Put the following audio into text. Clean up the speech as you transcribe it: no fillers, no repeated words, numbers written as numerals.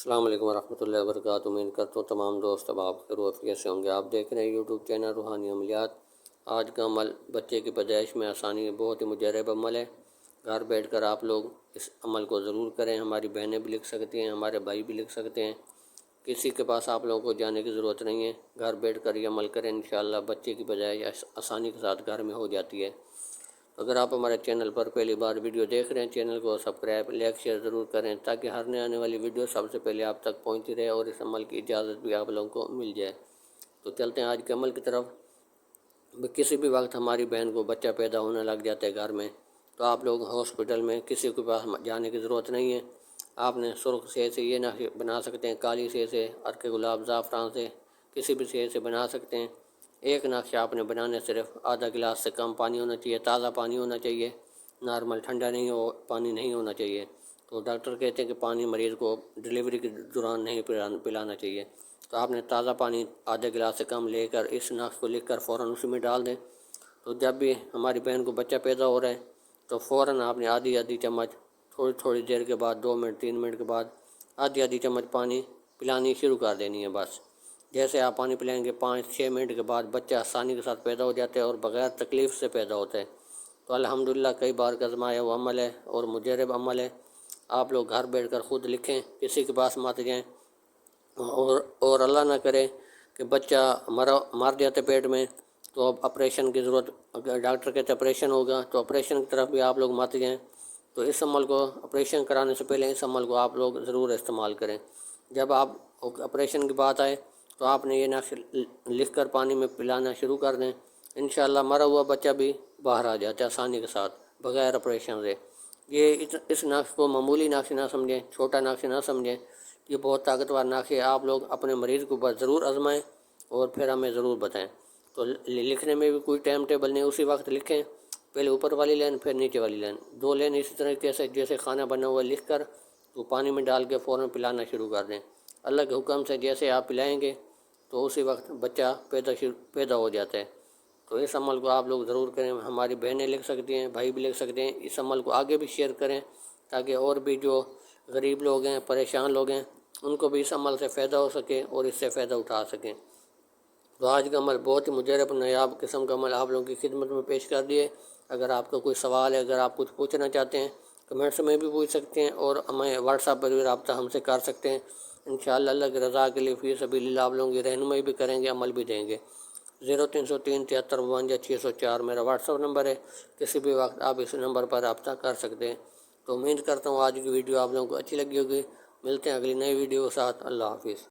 السلام علیکم ورحمۃ اللہ وبرکاتہ۔ امید کرتا ہوں تمام دوست اب آپ خیر و عافیت سے ہوں گے۔ آپ دیکھ رہے ہیں یوٹیوب چینل روحانی عملیات۔ آج کا عمل بچے کی پیدائش میں آسانی بہت ہی مجرب عمل ہے۔ گھر بیٹھ کر آپ لوگ اس عمل کو ضرور کریں۔ ہماری بہنیں بھی لکھ سکتی ہیں، ہمارے بھائی بھی لکھ سکتے ہیں۔ کسی کے پاس آپ لوگوں کو جانے کی ضرورت نہیں ہے، گھر بیٹھ کر یہ عمل کریں، انشاءاللہ بچے کی پیدائش آسانی کے ساتھ گھر میں ہو جاتی ہے۔ اگر آپ ہمارے چینل پر پہلی بار ویڈیو دیکھ رہے ہیں، چینل کو سبسکرائب، لائک، شیئر ضرور کریں تاکہ ہر نئے آنے والی ویڈیو سب سے پہلے آپ تک پہنچتی رہے اور اس عمل کی اجازت بھی آپ لوگوں کو مل جائے۔ تو چلتے ہیں آج کے عمل کی طرف۔ کسی بھی وقت ہماری بہن کو بچہ پیدا ہونے لگ جاتا ہے گھر میں، تو آپ لوگ ہاسپٹل میں کسی کے پاس جانے کی ضرورت نہیں ہے۔ آپ نے سرخ سے سے یہ نقشے بنا سکتے ہیں، کالی سے سے، عرق گلاب، زعفران سے، کسی بھی سے سے بنا سکتے ہیں۔ ایک نقشہ آپ نے بنانے صرف آدھا گلاس سے کم پانی ہونا چاہیے، تازہ پانی ہونا چاہیے، نارمل ٹھنڈا نہیں پانی نہیں ہونا چاہیے۔ تو ڈاکٹر کہتے ہیں کہ پانی مریض کو ڈلیوری کے دوران نہیں پلانا چاہیے۔ تو آپ نے تازہ پانی آدھے گلاس سے کم لے کر اس نقش کو لکھ کر فوراً اسی میں ڈال دیں۔ تو جب بھی ہماری بہن کو بچہ پیدا ہو رہا ہے تو فوراً آپ نے آدھی چمچ تھوڑی دیر کے بعد 2 منٹ 3 منٹ کے بعد آدھی چمچ پانی پلانی شروع کر دینی ہے بس۔ جیسے آپ پانی پلائیں گے 5-6 منٹ کے بعد بچہ آسانی کے ساتھ پیدا ہو جاتا ہے اور بغیر تکلیف سے پیدا ہوتا ہے۔ تو الحمدللہ کئی بار کا آزمایا وہ عمل ہے اور مجرب عمل ہے۔ آپ لوگ گھر بیٹھ کر خود لکھیں، کسی کے پاس مت جائیں، اور اللہ نہ کرے کہ بچہ مر جاتے پیٹ میں تو اب آپریشن کی ضرورت، اگر ڈاکٹر کہتے آپریشن ہوگا تو آپریشن کی طرف بھی آپ لوگ مت جائیں۔ تو اس عمل کو آپریشن کرانے سے پہلے اس عمل کو آپ لوگ ضرور استعمال کریں۔ جب آپ آپریشن کی بات آئے تو آپ نے یہ نقش لکھ کر پانی میں پلانا شروع کر دیں، انشاءاللہ مرا ہوا بچہ بھی باہر آ جاتا ہے آسانی کے ساتھ بغیر آپریشن سے۔ یہ اس نقش کو معمولی نقش نہ سمجھیں، چھوٹا نقش نہ سمجھیں، یہ بہت طاقتور نقش ہے۔ آپ لوگ اپنے مریض کو بس ضرور آزمائیں اور پھر ہمیں ضرور بتائیں۔ تو لکھنے میں بھی کوئی ٹائم ٹیبل نہیں، اسی وقت لکھیں، پہلے اوپر والی لائن پھر نیچے والی لائن، 2 لائن اسی طریقے سے جیسے کھانا بنا ہوا لکھ کر تو پانی میں ڈال کے فوراً پلانا شروع کر دیں۔ اللہ کے حکم سے جیسے آپ پلائیں گے تو اسی وقت بچہ پیدا ہو جاتا ہے۔ تو اس عمل کو آپ لوگ ضرور کریں۔ ہماری بہنیں لکھ سکتی ہیں، بھائی بھی لکھ سکتے ہیں۔ اس عمل کو آگے بھی شیئر کریں تاکہ اور بھی جو غریب لوگ ہیں، پریشان لوگ ہیں، ان کو بھی اس عمل سے فائدہ ہو سکے اور اس سے فائدہ اٹھا سکیں۔ تو آج کا عمل بہت ہی مجرب نایاب قسم کا عمل آپ لوگوں کی خدمت میں پیش کر دیے۔ اگر آپ کا کوئی سوال ہے، اگر آپ کچھ پوچھنا چاہتے ہیں، کمنٹس میں بھی پوچھ سکتے ہیں اور ہمیں واٹس ایپ پر بھی رابطہ ہم سے کر سکتے ہیں۔ انشاءاللہ اللہ کی رضا کے لیے فی سبیل اللہ آپ لوگوں کی رہنمائی بھی کریں گے، عمل بھی دیں گے۔ 0303 7352 604 میرا واٹس ایپ نمبر ہے، کسی بھی وقت آپ اس نمبر پر رابطہ کر سکتے ہیں۔ تو امید کرتا ہوں آج کی ویڈیو آپ لوگوں کو اچھی لگی ہوگی۔ ملتے ہیں اگلی نئی ویڈیو کے ساتھ۔ اللہ حافظ۔